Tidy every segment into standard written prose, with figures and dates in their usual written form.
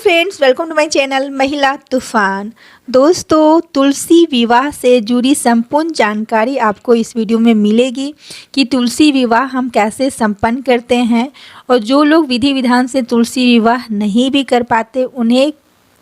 Friends, welcome to my channel Mahila Toofan. दोस्तों, तुलसी विवाह से जुड़ी संपूर्ण जानकारी आपको इस वीडियो में मिलेगी कि तुलसी विवाह हम कैसे संपन्न करते हैं और जो लोग विधि विधान से तुलसी विवाह नहीं भी कर पाते उन्हें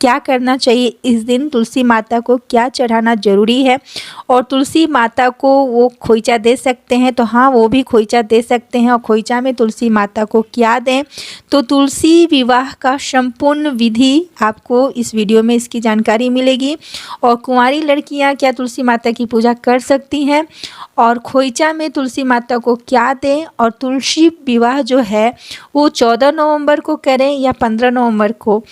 क्या करना चाहिए, इस दिन तुलसी माता को क्या चढ़ाना जरूरी है और तुलसी माता को वो खोइचा दे सकते हैं तो हाँ, वो भी खोइचा दे सकते हैं और खोइचा में तुलसी माता को क्या दें। तो तुलसी विवाह का संपूर्ण विधि आपको इस वीडियो में इसकी जानकारी मिलेगी और कुंवारी लड़कियां क्या तुलसी माता की पूजा कर सकती हैं और खोइचा में तुलसी माता को क्या दें और तुलसी विवाह जो है वो 14 नवंबर को करें या 15 नवंबर को,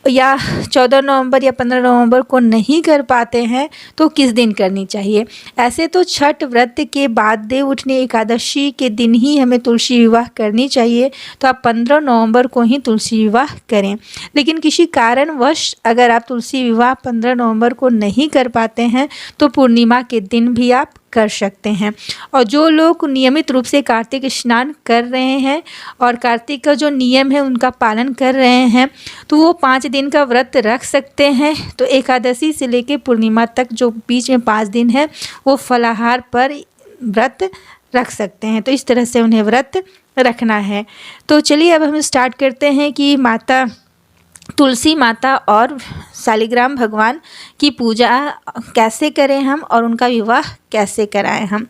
या 14 नवंबर या 15 नवंबर को नहीं कर पाते हैं तो किस दिन करनी चाहिए। ऐसे तो छठ व्रत के बाद देव उठनी एकादशी के दिन ही हमें तुलसी विवाह करनी चाहिए, तो आप 15 नवंबर को ही तुलसी विवाह करें। लेकिन किसी कारणवश अगर आप तुलसी विवाह 15 नवंबर को नहीं कर पाते हैं तो पूर्णिमा के दिन भी आप कर सकते हैं। और जो लोग नियमित रूप से कार्तिक स्नान कर रहे हैं और कार्तिक का जो नियम है उनका पालन कर रहे हैं तो वो 5 दिन का व्रत रख सकते हैं। तो एकादशी से लेकर पूर्णिमा तक जो बीच में 5 दिन है वो फलाहार पर व्रत रख सकते हैं। तो इस तरह से उन्हें व्रत रखना है। तो चलिए अब हम स्टार्ट करते हैं कि माता तुलसी माता और शालिग्राम भगवान की पूजा कैसे करें हम और उनका विवाह कैसे कराएं हम।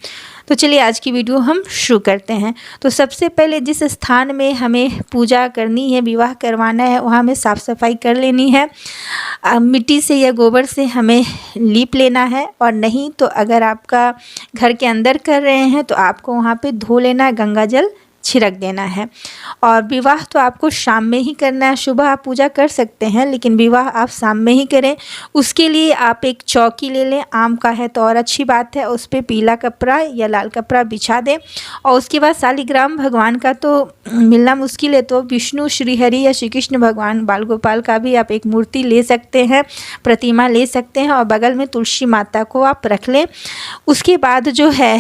तो चलिए आज की वीडियो हम शुरू करते हैं। तो सबसे पहले जिस स्थान में हमें पूजा करनी है, विवाह करवाना है, वहाँ हमें साफ़ सफाई कर लेनी है। मिट्टी से या गोबर से हमें लीप लेना है और नहीं तो अगर आपका घर के अंदर कर रहे हैं तो आपको वहाँ पे धो लेना है, गंगा जल छिड़क देना है। और विवाह तो आपको शाम में ही करना है। सुबह आप पूजा कर सकते हैं लेकिन विवाह आप शाम में ही करें। उसके लिए आप एक चौकी ले लें, आम का है तो और अच्छी बात है, उस पर पीला कपड़ा या लाल कपड़ा बिछा दें। और उसके बाद शालिग्राम भगवान का तो मिलना मुश्किल है तो विष्णु, श्रीहरि या श्री कृष्ण भगवान, बाल गोपाल का भी आप एक मूर्ति ले सकते हैं, प्रतिमा ले सकते हैं और बगल में तुलसी माता को आप रख लें। उसके बाद जो है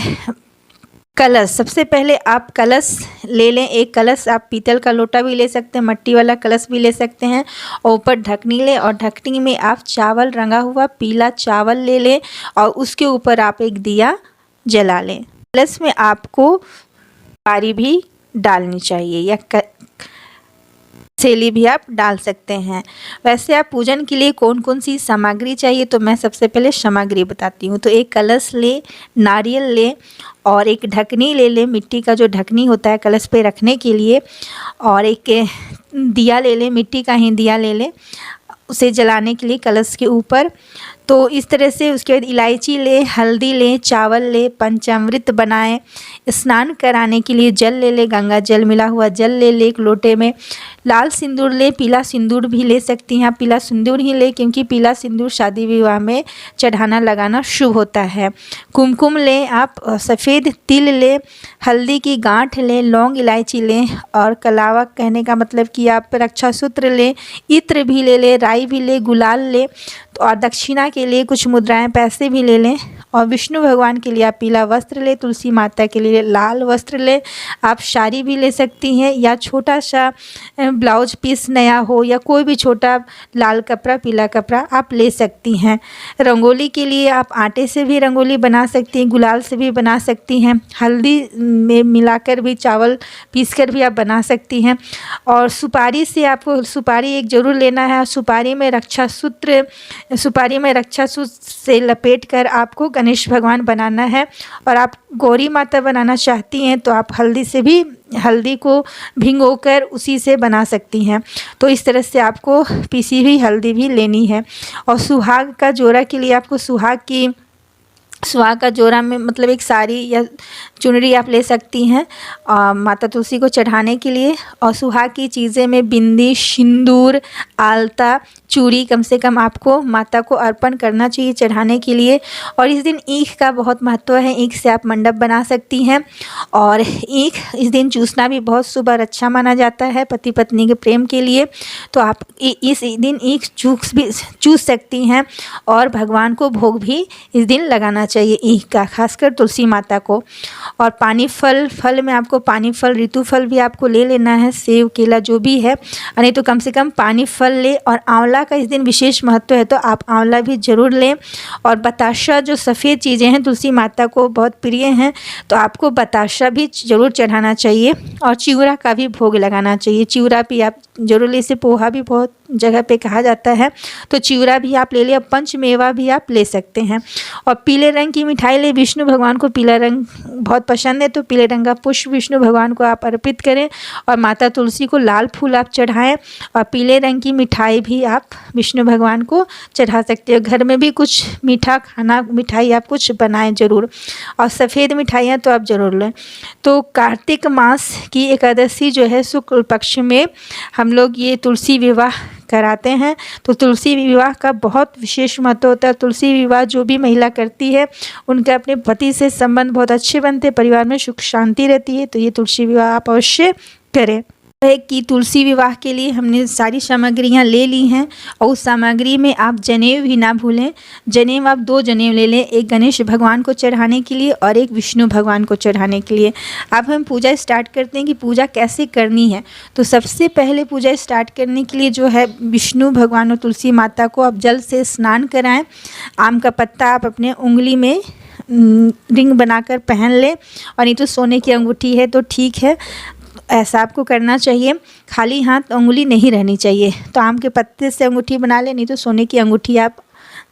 कलश, सबसे पहले आप कलश ले लें। एक कलश, आप पीतल का लोटा भी ले सकते हैं, मिट्टी वाला कलश भी ले सकते हैं और ऊपर ढकनी लें और ढकनी में आप चावल, रंगा हुआ पीला चावल ले लें और उसके ऊपर आप एक दिया जला लें। कलश में आपको पारी भी डालनी चाहिए या सेली भी आप डाल सकते हैं। वैसे आप पूजन के लिए कौन कौन सी सामग्री चाहिए तो मैं सबसे पहले सामग्री बताती हूँ। तो एक कलश ले, नारियल ले और एक ढकनी ले लें, मिट्टी का जो ढकनी होता है कलश पे रखने के लिए, और एक दिया ले लें, मिट्टी का ही दिया ले लें उसे जलाने के लिए कलश के ऊपर। तो इस तरह से उसके बाद इलायची ले, हल्दी ले, चावल ले, पंचामृत बनाएं। स्नान कराने के लिए जल ले ले, गंगा जल मिला हुआ जल ले ले एक लोटे में। लाल सिंदूर ले, पीला सिंदूर भी ले सकती हैं आप, पीला सिंदूर ही ले क्योंकि पीला सिंदूर शादी विवाह में चढ़ाना लगाना शुभ होता है। कुमकुम ले आप, सफ़ेद तिल ले, हल्दी की गांठ ले, लौंग इलायची ले और कलावा, कहने का मतलब कि आप रक्षा सूत्र ले, इत्र भी ले ले, राई भी ले, गुलाल ले और दक्षिणा के लिए कुछ मुद्राएं, पैसे भी ले लें। और विष्णु भगवान के लिए आप पीला वस्त्र ले, तुलसी माता के लिए लाल वस्त्र ले। आप साड़ी भी ले सकती हैं या छोटा सा ब्लाउज पीस नया हो या कोई भी छोटा लाल कपड़ा, पीला कपड़ा आप ले सकती हैं। रंगोली के लिए आप आटे से भी रंगोली बना सकती हैं, गुलाल से भी बना सकती हैं, हल्दी में मिलाकर भी, चावल पीस कर भी आप बना सकती हैं। और सुपारी से आपको, सुपारी एक ज़रूर लेना है। सुपारी में रक्षा सूत्र से लपेट कर आपको गणेश भगवान बनाना है। और आप गौरी माता बनाना चाहती हैं तो आप हल्दी को भिगोकर उसी से बना सकती हैं। तो इस तरह से आपको पीसी हुई हल्दी भी लेनी है। और सुहाग का जोड़ा के लिए आपको सुहाग का जोड़ा में मतलब एक साड़ी या चुनरी आप ले सकती हैं माता तुलसी को चढ़ाने के लिए। और सुहाग की चीज़ें में बिंदी, सिंदूर, आलता, चूड़ी कम से कम आपको माता को अर्पण करना चाहिए चढ़ाने के लिए। और इस दिन ईख का बहुत महत्व है, ईख से आप मंडप बना सकती हैं। और ईख इस दिन चूसना भी बहुत शुभ और अच्छा माना जाता है पति पत्नी के प्रेम के लिए। तो आप इस दिन ईख चूस सकती हैं। और भगवान को भोग भी इस दिन लगाना चाहिए ईख का, खासकर तुलसी माता को। और पानी फल में आपको पानी फल, ऋतु फल भी आपको ले लेना है, सेब केला जो भी है, नहीं तो कम से कम पानी फल ले। और आंवला का इस दिन विशेष महत्व है, तो आप आंवला भी ज़रूर लें। और बताशा जो सफ़ेद चीज़ें हैं तुलसी माता को बहुत प्रिय हैं, तो आपको बताशा भी ज़रूर चढ़ाना चाहिए। और चिवड़ा का भी भोग लगाना चाहिए, चिवड़ा भी आप जरूर ले। इसे पोहा भी बहुत जगह पे कहा जाता है, तो चिवड़ा भी आप ले लें। पंचमेवा भी आप ले सकते हैं। और पीले रंग की मिठाई ले, विष्णु भगवान को पीला रंग बहुत पसंद है, तो पीले रंग का पुष्प विष्णु भगवान को आप अर्पित करें। और माता तुलसी को लाल फूल आप चढ़ाएं। और पीले रंग की मिठाई भी आप विष्णु भगवान को चढ़ा सकते हो। घर में भी कुछ मीठा खाना मिठाई आप कुछ बनाएं ज़रूर। और सफ़ेद मिठाइयाँ तो आप ज़रूर लें। तो कार्तिक मास की एकादशी जो है शुक्ल पक्ष में हम लोग ये तुलसी विवाह कराते हैं। तो तुलसी विवाह का बहुत विशेष महत्व होता है। तुलसी विवाह जो भी महिला करती है उनके अपने पति से संबंध बहुत अच्छे बनते, परिवार में सुख शांति रहती है। तो ये तुलसी विवाह आप अवश्य करें। है कि तुलसी विवाह के लिए हमने सारी सामग्रियां ले ली हैं। और उस सामग्री में आप जनेऊ भी ना भूलें। जनेऊ आप 2 जनेऊ ले लें, एक गणेश भगवान को चढ़ाने के लिए और एक विष्णु भगवान को चढ़ाने के लिए। अब हम पूजा स्टार्ट करते हैं कि पूजा कैसे करनी है। तो सबसे पहले पूजा स्टार्ट करने के लिए जो है विष्णु भगवान और तुलसी माता को आप जल से स्नान कराएँ। आम का पत्ता आप अपने उंगली में रिंग बनाकर पहन लें। और नहीं तो सोने की अंगूठी है तो ठीक है, ऐसा आपको करना चाहिए। खाली हाथ अंगुली नहीं रहनी चाहिए। तो आम के पत्ते से अंगूठी बना लें, नहीं तो सोने की अंगूठी आप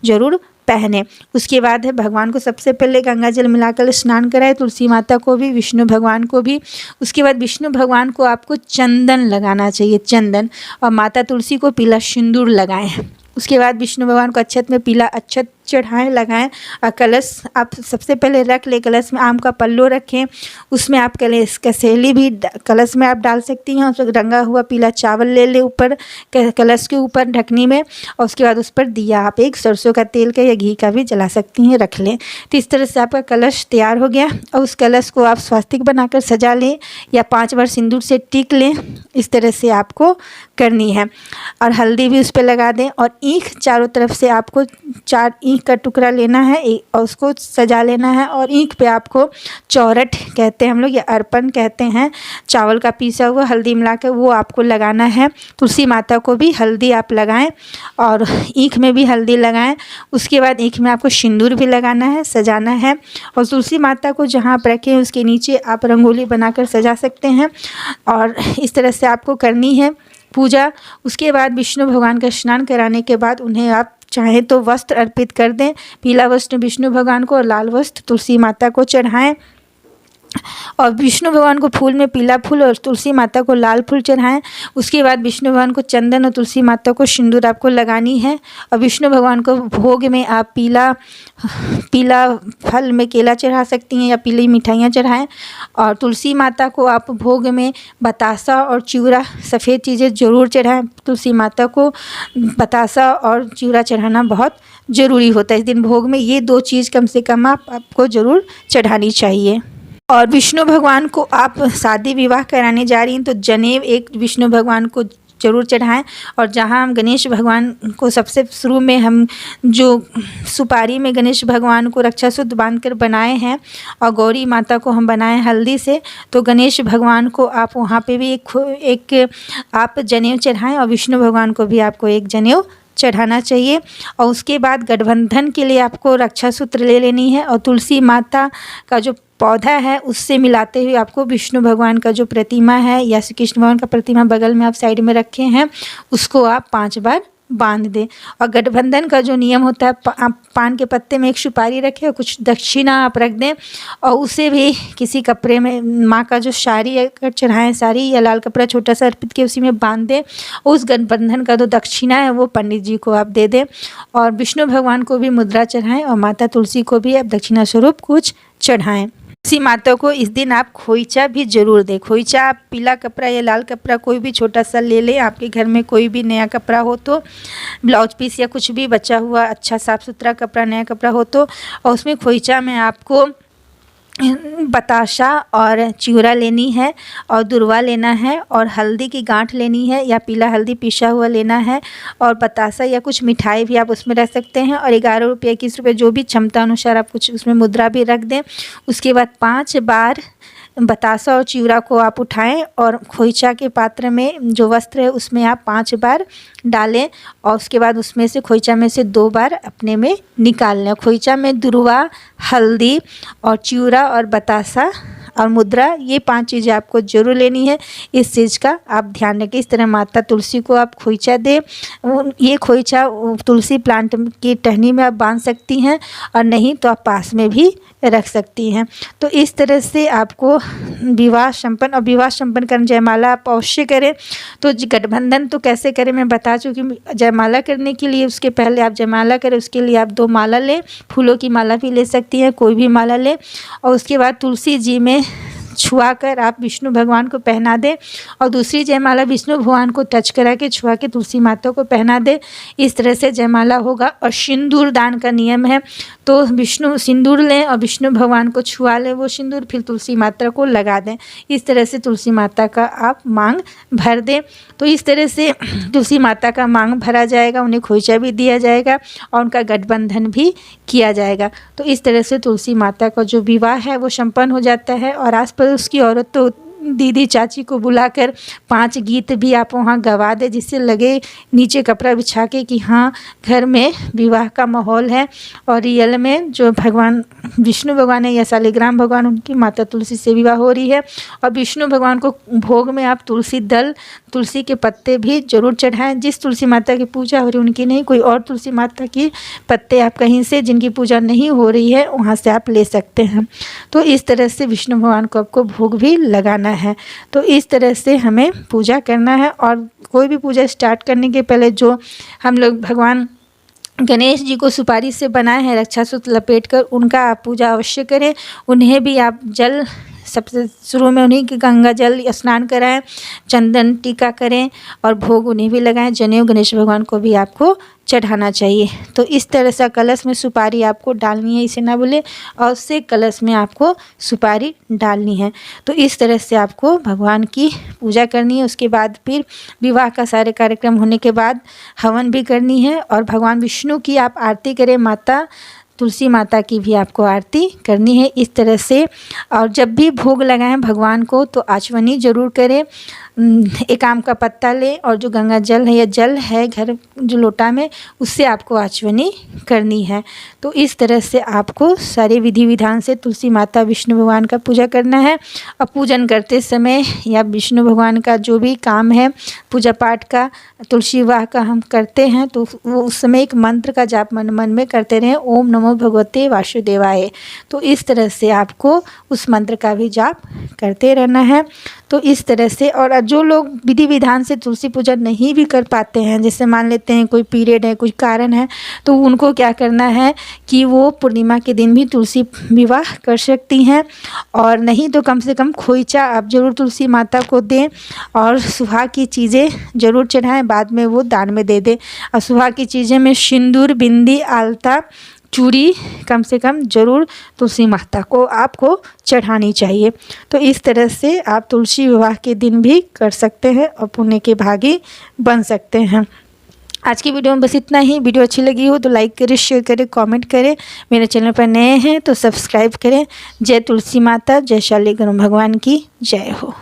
ज़रूर पहने। उसके बाद है भगवान को सबसे पहले गंगा जल मिलाकर स्नान कराए, तुलसी माता को भी, विष्णु भगवान को भी। उसके बाद विष्णु भगवान को आपको चंदन लगाना चाहिए, चंदन। और माता तुलसी को पीला सिंदूर लगाएं। उसके बाद विष्णु भगवान को अक्षत में पीला अक्षत चढ़ाएं, लगाएं। और कलश आप सबसे पहले रख ले, कलश में आम का पल्लो रखें, उसमें आप कसेली भी कलश में आप डाल सकती हैं। उसमें रंगा हुआ पीला चावल ले ले ऊपर कलश के ऊपर ढकनी में। और उसके बाद उस पर दिया आप एक सरसों का तेल का या घी का भी जला सकती हैं, रख लें। तो इस तरह से आपका कलश तैयार हो गया। और उस कलश को आप स्वास्तिक बनाकर सजा लें या 5 बार सिंदूर से टिक लें। इस तरह से आपको करनी है। और हल्दी भी उस पर लगा दें। और ईख चारों तरफ से आपको 4 ईख का टुकड़ा लेना है और उसको सजा लेना है। और ईख पे आपको चौरठ कहते हैं हम लोग, या अर्पण कहते हैं, चावल का पीसा हुआ हल्दी मिलाकर वो आपको लगाना है। तुलसी माता को भी हल्दी आप लगाएं और ईख में भी हल्दी लगाएं। उसके बाद ईख में आपको सिंदूर भी लगाना है, सजाना है। और तुलसी माता को जहाँ आप रखें उसके नीचे आप रंगोली बनाकर सजा सकते हैं। और इस तरह से आपको करनी है पूजा। उसके बाद विष्णु भगवान का स्नान कराने के बाद उन्हें आप चाहे तो वस्त्र अर्पित कर दें। पीला वस्त्र विष्णु भगवान को और लाल वस्त्र तुलसी माता को चढ़ाएं। और विष्णु भगवान को फूल में पीला फूल और तुलसी माता को लाल फूल चढ़ाएं। उसके बाद विष्णु भगवान को चंदन और तुलसी माता को सिंदूर आपको लगानी है। और विष्णु भगवान को भोग में आप पीला फल में केला चढ़ा सकती हैं या पीली मिठाइयाँ चढ़ाएं। और तुलसी माता को आप भोग में बतासा और चिवड़ा, सफ़ेद चीज़ें ज़रूर चढ़ाएं। तुलसी माता को बतासा और चिवड़ा चढ़ाना बहुत ज़रूरी होता है इस दिन भोग में। ये 2 चीज़ कम से कम आपको ज़रूर चढ़ानी चाहिए। और विष्णु भगवान को आप शादी विवाह कराने जा रही हैं तो जनेऊ एक विष्णु भगवान को ज़रूर चढ़ाएं। और जहां हम गणेश भगवान को सबसे शुरू में हम जो सुपारी में गणेश भगवान को रक्षासूत्र बांधकर बनाए हैं और गौरी माता को हम बनाए हल्दी से, तो गणेश भगवान को आप वहां पे भी एक आप जनेऊ चढ़ाएं। और विष्णु भगवान को भी आपको एक जनेऊ चढ़ाना चाहिए। और उसके बाद गठबंधन के लिए आपको रक्षासूत्र ले लेनी है। और तुलसी माता का जो पौधा है उससे मिलाते हुए आपको विष्णु भगवान का जो प्रतिमा है या श्री कृष्ण भगवान का प्रतिमा बगल में आप साइड में रखे हैं उसको आप 5 बार बांध दें। और गठबंधन का जो नियम होता है, आप पान के पत्ते में एक सुपारी रखें और कुछ दक्षिणा आप रख दें। और उसे भी किसी कपड़े में माँ का जो साड़ी अगर चढ़ाएं, साड़ी या लाल कपड़ा छोटा सा अर्पित के उसी में बांध दें। उस गठबंधन का जो दक्षिणा है वो पंडित जी को आप दे दें। और विष्णु भगवान को भी मुद्रा चढ़ाएं और माता तुलसी को भी आप दक्षिणा स्वरूप कुछ चढ़ाएं। तुलसी माता को इस दिन आप खोइचा भी जरूर दें। खोइचा आप पीला कपड़ा या लाल कपड़ा कोई भी छोटा सा ले लें। आपके घर में कोई भी नया कपड़ा हो तो, ब्लाउज पीस या कुछ भी बचा हुआ अच्छा साफ़ सुथरा कपड़ा, नया कपड़ा हो तो, और उसमें खोइचा में आपको बताशा और चिवड़ा लेनी है और दुर्वा लेना है और हल्दी की गांठ लेनी है या पीला हल्दी पिसा हुआ लेना है और बताशा या कुछ मिठाई भी आप उसमें रख सकते हैं और 11 रुपये 21 रुपये जो भी क्षमता अनुसार आप कुछ उसमें मुद्रा भी रख दें। उसके बाद 5 बार बतासा और चिवड़ा को आप उठाएं और खोइचा के पात्र में जो वस्त्र है उसमें आप 5 बार डालें और उसके बाद उसमें से खोइचा में से 2 बार अपने में निकाल लें। खोइचा में दुर्वा, हल्दी और चिवड़ा और बतासा और मुद्रा, ये 5 चीज़ें आपको जरूर लेनी है। इस चीज़ का आप ध्यान रखें। इस तरह माता तुलसी को आप खोइचा दें। ये खोइचा तुलसी प्लांट की टहनी में आप बांध सकती हैं और नहीं तो आप पास में भी रख सकती हैं। तो इस तरह से आपको विवाह संपन्न करने, जयमाला आप अवश्य करें। तो गठबंधन तो कैसे करें मैं बता चुकी हूँ। जयमाला करने के लिए उसके पहले आप जयमाला करें, उसके लिए आप 2 माला लें। फूलों की माला भी ले सकती हैं, कोई भी माला लें और उसके बाद तुलसी जी में छुआ कर आप विष्णु भगवान को पहना दें और दूसरी जयमाला विष्णु भगवान को टच करा के छुआ के तुलसी माता को पहना दें। इस तरह से जयमाला होगा। और सिंदूर दान का नियम है, तो विष्णु सिंदूर लें और विष्णु भगवान को छुआ लें वो सिंदूर, फिर तुलसी माता को लगा दें। इस तरह से तुलसी माता का आप मांग भर दें। तो इस तरह से तुलसी माता का मांग भरा जाएगा, उन्हें खोइचा भी दिया जाएगा और उनका गठबंधन भी किया जाएगा। तो इस तरह से तुलसी माता का जो विवाह है वो संपन्न हो जाता है। और आसपास उसकी औरत तो दीदी चाची को बुलाकर 5 गीत भी आप वहाँ गवा दे, जिससे लगे नीचे कपड़ा बिछा के कि हाँ घर में विवाह का माहौल है और रियल में जो भगवान विष्णु भगवान है या शालिग्राम भगवान, उनकी माता तुलसी से विवाह हो रही है। और विष्णु भगवान को भोग में आप तुलसी दल, तुलसी के पत्ते भी जरूर चढ़ाएं। जिस तुलसी माता की पूजा हो रही है उनकी नहीं, कोई और तुलसी माता की पत्ते आप कहीं से जिनकी पूजा नहीं हो रही है वहाँ से आप ले सकते हैं। तो इस तरह से विष्णु भगवान को आपको भोग भी लगाना है। तो इस तरह से हमें पूजा करना है। और कोई भी पूजा स्टार्ट करने के पहले जो हम लोग भगवान गणेश जी को सुपारी से बनाए हैं रक्षासूत्र लपेट कर, उनका आप पूजा अवश्य करें। उन्हें भी आप जल, सबसे शुरू में उन्हीं के गंगा जल स्नान कराएं, चंदन टीका करें और भोग उन्हें भी लगाएं। जनेऊ गणेश भगवान को भी आपको चढ़ाना चाहिए। तो इस तरह से कलश में सुपारी आपको डालनी है, इसे ना भूलें, और उससे कलश में आपको सुपारी डालनी है। तो इस तरह से आपको भगवान की पूजा करनी है। उसके बाद फिर विवाह का सारे कार्यक्रम होने के बाद हवन भी करनी है और भगवान विष्णु की आप आरती करें। माता तुलसी माता की भी आपको आरती करनी है इस तरह से। और जब भी भोग लगाएं भगवान को तो आचमनी ज़रूर करें। एक आम का पत्ता लें और जो गंगा जल है या जल है घर जो लोटा में, उससे आपको आचमनी करनी है। तो इस तरह से आपको सारे विधि विधान से तुलसी माता विष्णु भगवान का पूजा करना है। और पूजन करते समय या विष्णु भगवान का जो भी काम है पूजा पाठ का, तुलसी विवाह का हम करते हैं, तो वो उस समय एक मंत्र का जाप मन मन में करते रहें, ओम नमो भगवते वासुदेवाय। तो इस तरह से आपको उस मंत्र का भी जाप करते रहना है। तो इस तरह से, और जो लोग विधि विधान से तुलसी पूजा नहीं भी कर पाते हैं, जैसे मान लेते हैं कोई पीरियड है, कोई कारण है, तो उनको क्या करना है कि वो पूर्णिमा के दिन भी तुलसी विवाह कर सकती हैं। और नहीं तो कम से कम खोइचा आप जरूर तुलसी माता को दें और सुहाग की चीज़ें ज़रूर चढ़ाएं, बाद में वो दान में दे दें। और सुहाग की चीज़ें में सिंदूर, बिंदी, आलता, चूड़ी कम से कम ज़रूर तुलसी माता को आपको चढ़ानी चाहिए। तो इस तरह से आप तुलसी विवाह के दिन भी कर सकते हैं और पुण्य के भागी बन सकते हैं। आज की वीडियो में बस इतना ही। वीडियो अच्छी लगी हो तो लाइक करें, शेयर करें, कमेंट करें। मेरे चैनल पर नए हैं तो सब्सक्राइब करें। जय तुलसी माता, जय शालिग्राम भगवान की जय हो।